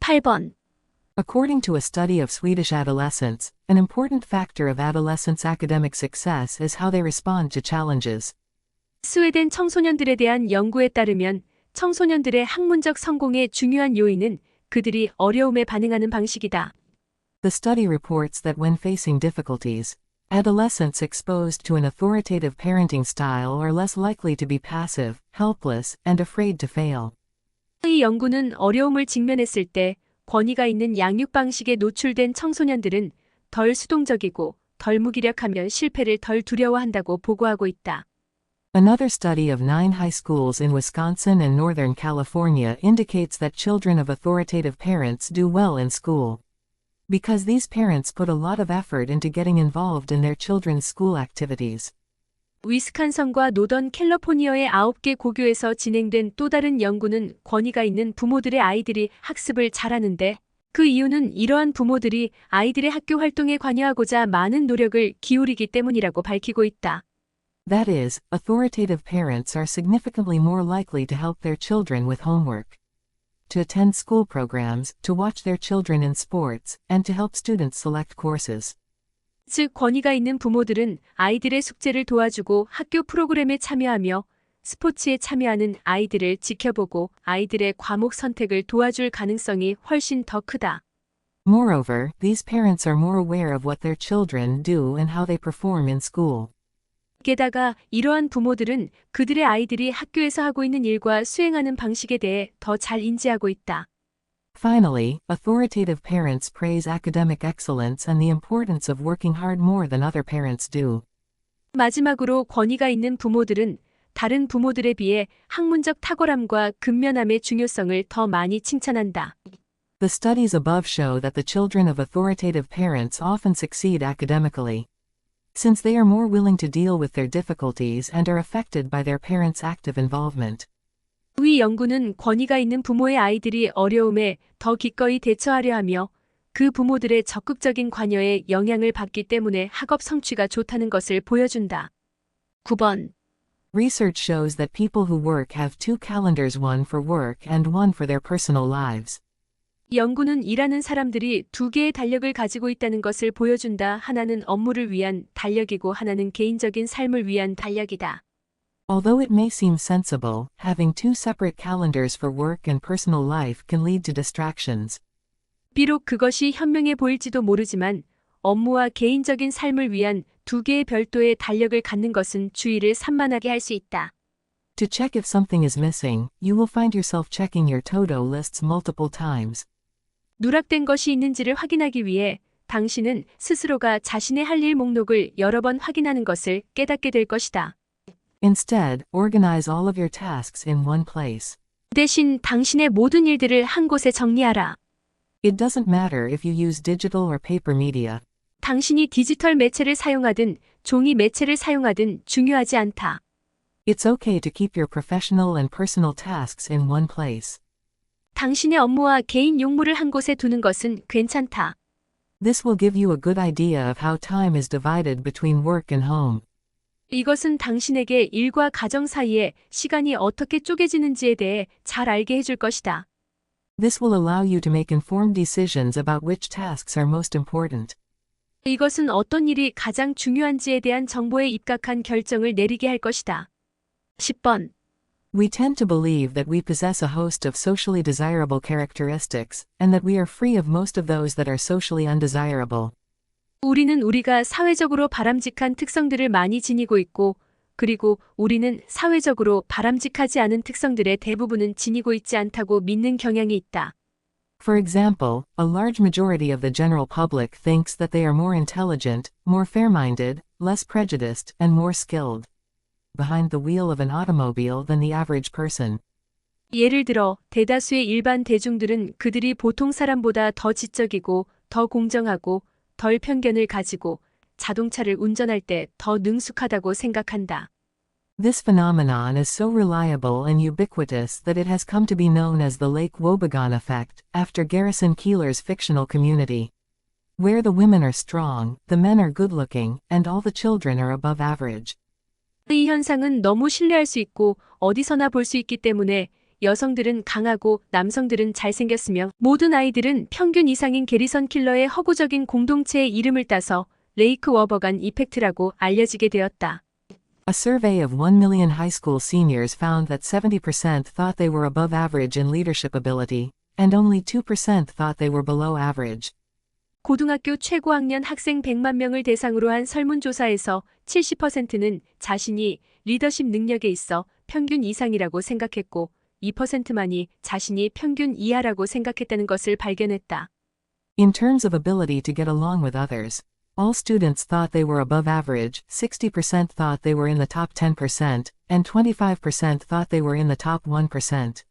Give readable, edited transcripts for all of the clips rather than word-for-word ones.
8번. According to a study of Swedish adolescents, an important factor of adolescents' academic success is how they respond to challenges. 스웨덴 청소년들에 대한 연구에 따르면 청소년들의 학문적 성공의 중요한 요인은 그들이 어려움에 반응하는 방식이다. The study reports that when facing difficulties, adolescents exposed to an authoritative parenting style are less likely to be passive, helpless, and afraid to fail. 이 연구는 어려움을 직면했을 때 권위가 있는 양육 방식에 노출된 청소년들은 덜 수동적이고 덜 무기력하며 실패를 덜 두려워한다고 보고하고 있다. Another study of 9 high schools in Wisconsin and Northern California indicates that children of authoritative parents do well in school. Because these parents put a lot of effort into getting involved in their children's school activities. 위스칸선과 노던 캘리포니아의 9개 고교에서 진행된 또 다른 연구는 권위가 있는 부모들의 아이들이 학습을 잘하는데 그 이유는 이러한 부모들이 아이들의 학교 활동에 관여하고자 많은 노력을 기울이기 때문이라고 밝히고 있다. That is, authoritative parents are significantly more likely to help their children with homework, to attend school programs, to watch their children in sports, and to help students select courses. 즉 권위가 있는 부모들은 아이들의 숙제를 도와주고 학교 프로그램에 참여하며 스포츠에 참여하는 아이들을 지켜보고 아이들의 과목 선택을 도와줄 가능성이 훨씬 더 크다. Moreover, these parents are more aware of what their children do and how they perform in school. 게다가 이러한 부모들은 그들의 아이들이 학교에서 하고 있는 일과 수행하는 방식에 대해 더 잘 인지하고 있다. Finally, authoritative parents praise academic excellence and the importance of working hard more than other parents do. 마지막으로 권위가 있는 부모들은 다른 부모들에 비해 학문적 탁월함과 근면함의 중요성을 더 많이 칭찬한다. The studies above show that the children of authoritative parents often succeed academically, since they are more willing to deal with their difficulties and are affected by their parents' active involvement. 위 연구는 권위가 있는 부모의 아이들이 어려움에 더 기꺼이 대처하려 하며 그 부모들의 적극적인 관여에 영향을 받기 때문에 학업 성취가 좋다는 것을 보여준다. 9번. Research shows that people who work have 2 calendars, one for work and one for their personal lives. 연구는 일하는 사람들이 2개의 달력을 가지고 있다는 것을 보여준다. 하나는 업무를 위한 달력이고 하나는 개인적인 삶을 위한 달력이다. Although it may seem sensible, having 2 separate calendars for work and personal life can lead to distractions. 비록 그것이 현명해 보일지도 모르지만 업무와 개인적인 삶을 위한 2개의 별도의 달력을 갖는 것은 주의를 산만하게 할 수 있다. To check if something is missing, you will find yourself checking your to-do lists multiple times. 누락된 것이 있는지를 확인하기 위해 당신은 스스로가 자신의 할 일 목록을 여러 번 확인하는 것을 깨닫게 될 것이다. Instead, organize all of your tasks in one place. 대신 당신의 모든 일들을 한 곳에 정리하라. It doesn't matter if you use digital or paper media. 당신이 디지털 매체를 사용하든 종이 매체를 사용하든 중요하지 않다. It's okay to keep your professional and personal tasks in one place. 당신의 업무와 개인 용무를 한 곳에 두는 것은 괜찮다. This will give you a good idea of how time is divided between work and home. 이것은 당신에게 일과 가정 사이에 시간이 어떻게 쪼개지는지에 대해 잘 알게 해줄 것이다. This will allow you to make informed decisions about which tasks are most important. 이것은 어떤 일이 가장 중요한지에 대한 정보에 입각한 결정을 내리게 할 것이다. 10번. We tend to believe that we possess a host of socially desirable characteristics, and that we are free of most of those that are socially undesirable. 우리는 우리가 사회적으로 바람직한 특성들을 많이 지니고 있고, 그리고 우리는 사회적으로 바람직하지 않은 특성들의 대부분은 지니고 있지 않다고 믿는 경향이 있다. For example, a large majority of the general public thinks that they are more intelligent, more fair-minded, less prejudiced, and more skilled behind the wheel of an automobile than the average person. 예를 들어, 대다수의 일반 대중들은 그들이 보통 사람보다 더 지적이고, 더 공정하고, 덜 편견을 가지고 자동차를 운전할 때 더 능숙하다고 생각한다. This phenomenon is so reliable and ubiquitous that it has come to be known as the Lake Wobegon effect, after Garrison Keillor's fictional community, where the women are strong, the men are good-looking, and all the children are above average. 이 현상은 너무 신뢰할 수 있고 어디서나 볼 수 있기 때문에 여성들은 강하고 남성들은 잘생겼으며 모든 아이들은 평균 이상인 게리선 킬러의 허구적인 공동체의 이름을 따서 레이크 워버간 이펙트라고 알려지게 되었다. A survey of 1 million high school seniors found that 70% thought they were above average in leadership ability, and only 2% thought they were below average. 고등학교 최고학년 학생 100만 명을 대상으로 한 설문조사에서 70%는 자신이 리더십 능력에 있어 평균 이상이라고 생각했고 2%만이 자신이 평균 이하라고 생각했다는 것을 발견했다. In terms of ability to get along with others, all students thought they were above average, 60% thought they were in the top 10%, and 25% thought they were in the top 1%.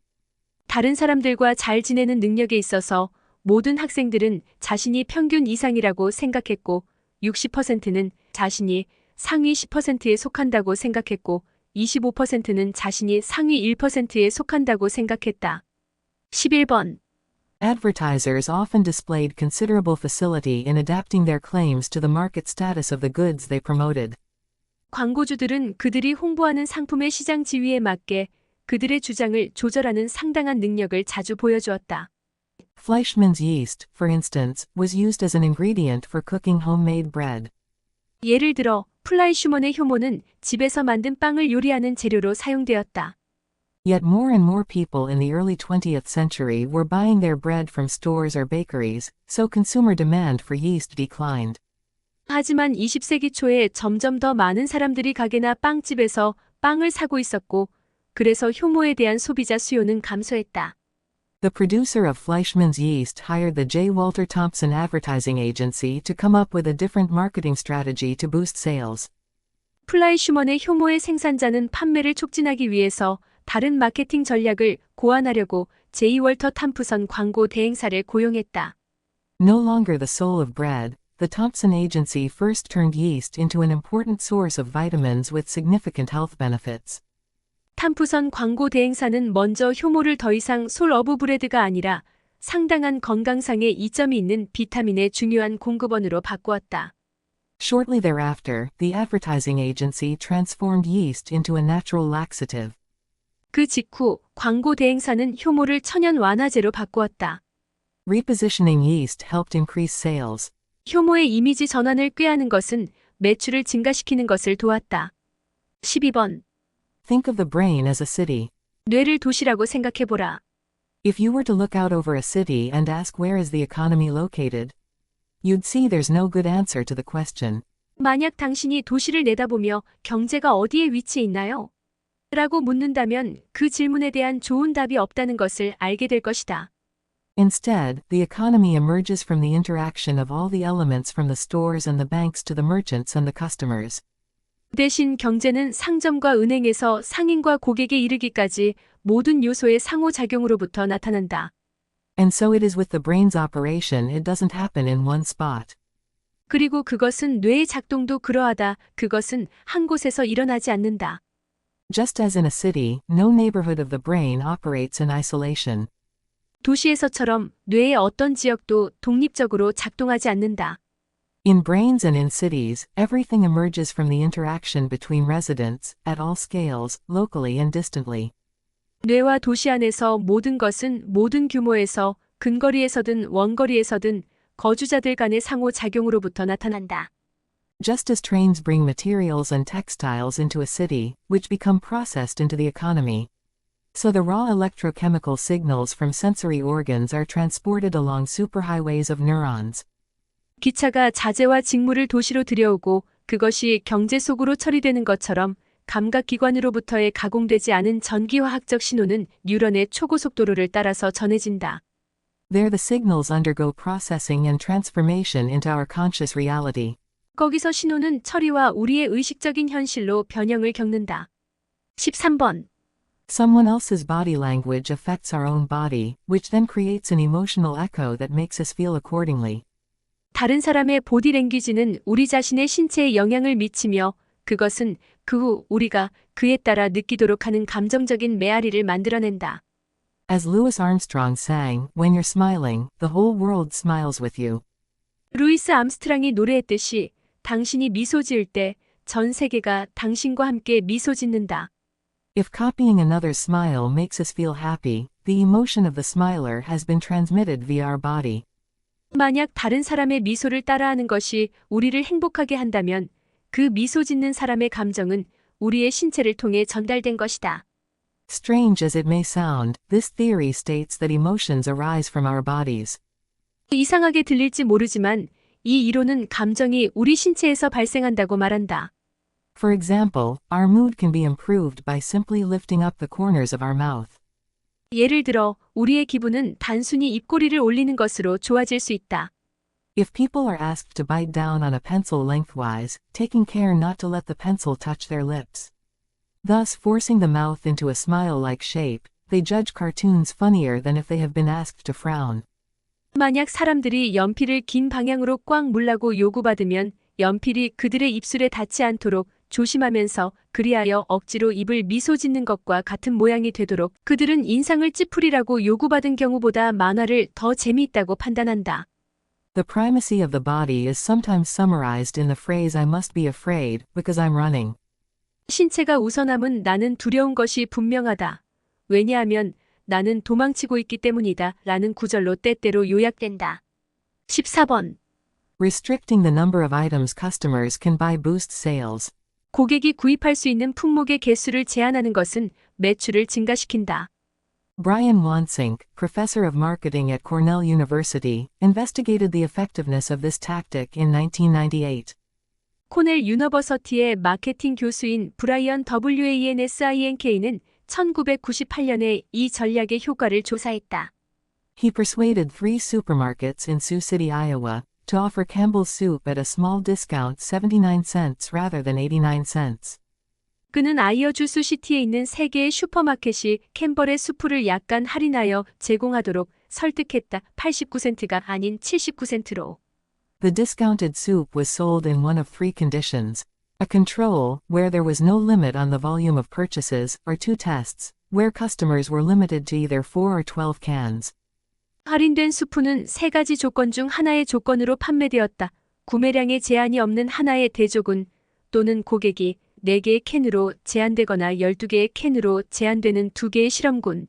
다른 사람들과 잘 지내는 능력에 있어서 모든 학생들은 자신이 평균 이상이라고 생각했고 60%는 자신이 상위 10%에 속한다고 생각했고 25%는 자신이 상위 1%에 속한다고 생각했다. 11번. Advertisers often displayed considerable facility in adapting their claims to the market status of the goods they promoted. 광고주들은 그들이 홍보하는 상품의 시장 지위에 맞게 그들의 주장을 조절하는 상당한 능력을 자주 보여주었다. Fleischmann's yeast, for instance, was used as an ingredient for cooking homemade bread. 예를 들어 플라이슈먼의 효모는 집에서 만든 빵을 요리하는 재료로 사용되었다. Yet more and more people in the early 20th century were buying their bread from stores or bakeries, so consumer demand for yeast declined. 하지만 20세기 초에 점점 더 많은 사람들이 가게나 빵집에서 빵을 사고 있었고, 그래서 효모에 대한 소비자 수요는 감소했다. The producer of Fleischmann's yeast hired the J. Walter Thompson Advertising Agency to come up with a different marketing strategy to boost sales. 플라이슈먼의 효모의 생산자는 판매를 촉진하기 위해서 다른 마케팅 전략을 고안하려고 J. 월터 탐프선 광고 대행사를 고용했다. No longer the soul of bread, the Thompson Agency first turned yeast into an important source of vitamins with significant health benefits. 탐프선 광고 대행사는 먼저 효모를 더 이상 솔 오브 브레드가 아니라 상당한 건강상의 이점이 있는 비타민의 중요한 공급원으로 바꾸었다. Shortly thereafter, the advertising agency transformed yeast into a natural laxative. 그 직후 광고 대행사는 효모를 천연 완화제로 바꾸었다. Repositioning yeast helped increase sales. 효모의 이미지 전환을 꾀하는 것은 매출을 증가시키는 것을 도왔다. 12번. Think of the brain as a city. 뇌를 도시라고 생각해보라. If you were to look out over a city and ask where is the economy located, you'd see there's no good answer to the question. 만약 당신이 도시를 내다보며 경제가 어디에 위치해 있나요? 라고 묻는다면 그 질문에 대한 좋은 답이 없다는 것을 알게 될 것이다. Instead, the economy emerges from the interaction of all the elements from the stores and the banks to the merchants and the customers. 대신 경제는 상점과 은행에서 상인과 고객에 이르기까지 모든 요소의 상호작용으로부터 나타난다. And so it is with the brain's operation, it doesn't happen in one spot. 그리고 그것은 뇌의 작동도 그러하다. 그것은 한 곳에서 일어나지 않는다. Just as in a city, no neighborhood of the brain operates in isolation. 도시에서처럼 뇌의 어떤 지역도 독립적으로 작동하지 않는다. In brains and in cities, everything emerges from the interaction between residents, at all scales, locally and distantly. 뇌와 도시 안에서 모든 것은 모든 규모에서 근거리에서든 원거리에서든 거주자들 간의 상호작용으로부터 나타난다. Just as trains bring materials and textiles into a city, which become processed into the economy. So the raw electrochemical signals from sensory organs are transported along superhighways of neurons. 기차가 자재와 직물을 도시로 들여오고 그것이 경제 속으로 처리되는 것처럼 감각기관으로부터의 가공되지 않은 전기화학적 신호는 뉴런의 초고속도로를 따라서 전해진다. There the signals undergo processing and transformation into our conscious reality. 거기서 신호는 처리와 우리의 의식적인 현실로 변형을 겪는다. 13번. Someone else's body language affects our own body, which then creates an emotional echo that makes us feel accordingly. 다른 사람의 보디랭귀지는 우리 자신의 신체에 영향을 미치며 그것은 그 후 우리가 그에 따라 느끼도록 하는 감정적인 메아리를 만들어낸다. As Louis Armstrong sang, when you're smiling, the whole world smiles with you. 루이스 암스트랑이 노래했듯이 당신이 미소 지을 때 전 세계가 당신과 함께 미소 짓는다. If copying another's smile makes us feel happy, the emotion of the smiler has been transmitted via our body. 만약 다른 사람의 미소를 따라하는 것이 우리를 행복하게 한다면 그 미소 짓는 사람의 감정은 우리의 신체를 통해 전달된 것이다. Strange as it may sound, this theory states that emotions arise from our bodies. 이상하게 들릴지 모르지만 이 이론은 감정이 우리 신체에서 발생한다고 말한다. For example, our mood can be improved by simply lifting up the corners of our mouth. 예를 들어 우리의 기분은 단순히 입꼬리를 올리는 것으로 좋아질 수 있다. If people are asked to bite down on a pencil lengthwise, taking care not to let the pencil touch their lips, thus forcing the mouth into a smile-like shape, they judge cartoons funnier than if they have been asked to frown. 만약 사람들이 연필을 긴 방향으로 꽉 물라고 요구받으면 연필이 그들의 입술에 닿지 않도록 조심하면서 그리하여 억지로 입을 미소 짓는 것과 같은 모양이 되도록 그들은 인상을 찌푸리라고 요구받은 경우보다 만화를 더 재미있다고 판단한다. The primacy of the body is sometimes summarized in the phrase I must be afraid because I'm running. 신체가 우선함은 나는 두려운 것이 분명하다. 왜냐하면 나는 도망치고 있기 때문이다. 라는 구절로 때때로 요약된다. 14번. Restricting the number of items customers can buy boosts sales. 고객이 구입할 수 있는 품목의 개수를 제한하는 것은 매출을 증가시킨다. Brian Wansink, professor of marketing at Cornell University, investigated the effectiveness of this tactic in 1998. 코넬 유니버서티의 마케팅 교수인 브라이언 WANSINK는 1998년에 이 전략의 효과를 조사했다. He persuaded 3 supermarkets in Sioux City, Iowa, to offer Campbell's soup at a small discount 79 cents rather than 89 cents. 그는 아이어주 수시티에 있는 3개의 슈퍼마켓이 캠벌의 수프를 약간 할인하여 제공하도록 설득했다. 89센트가 아닌 79센트로. The discounted soup was sold in one of 3 conditions: a control, where there was no limit on the volume of purchases, or 2 tests, where customers were limited to either 4 or 12 cans. 할인된 수프는 3가지 조건 중 하나의 조건으로 판매되었다. 구매량에 제한이 없는 하나의 대조군 또는 고객이 4개의 캔으로 제한되거나 12개의 캔으로 제한되는 2개의 실험군.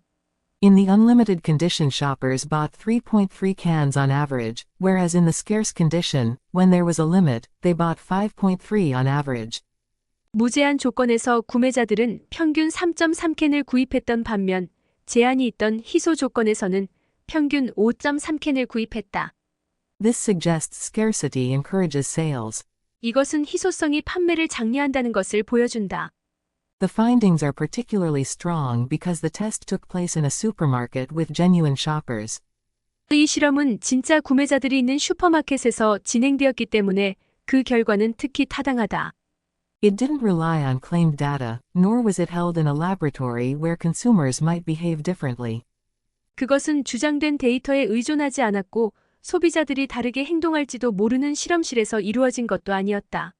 In the unlimited condition, shoppers bought 3.3 cans on average, whereas in the scarce condition, when there was a limit, they bought 5.3 on average. 무제한 조건에서 구매자들은 평균 3.3캔을 구입했던 반면 제한이 있던 희소 조건에서는 평균 5.3캔을 구입했다. This suggests scarcity encourages sales. 이것은 희소성이 판매를 장려한다는 것을 보여준다. The findings are particularly strong because the test took place in a supermarket with genuine shoppers. 이 실험은 진짜 구매자들이 있는 슈퍼마켓에서 진행되었기 때문에 그 결과는 특히 타당하다. It didn't rely on claimed data, nor was it held in a laboratory where consumers might behave differently. 그것은 주장된 데이터에 의존하지 않았고 소비자들이 다르게 행동할지도 모르는 실험실에서 이루어진 것도 아니었다.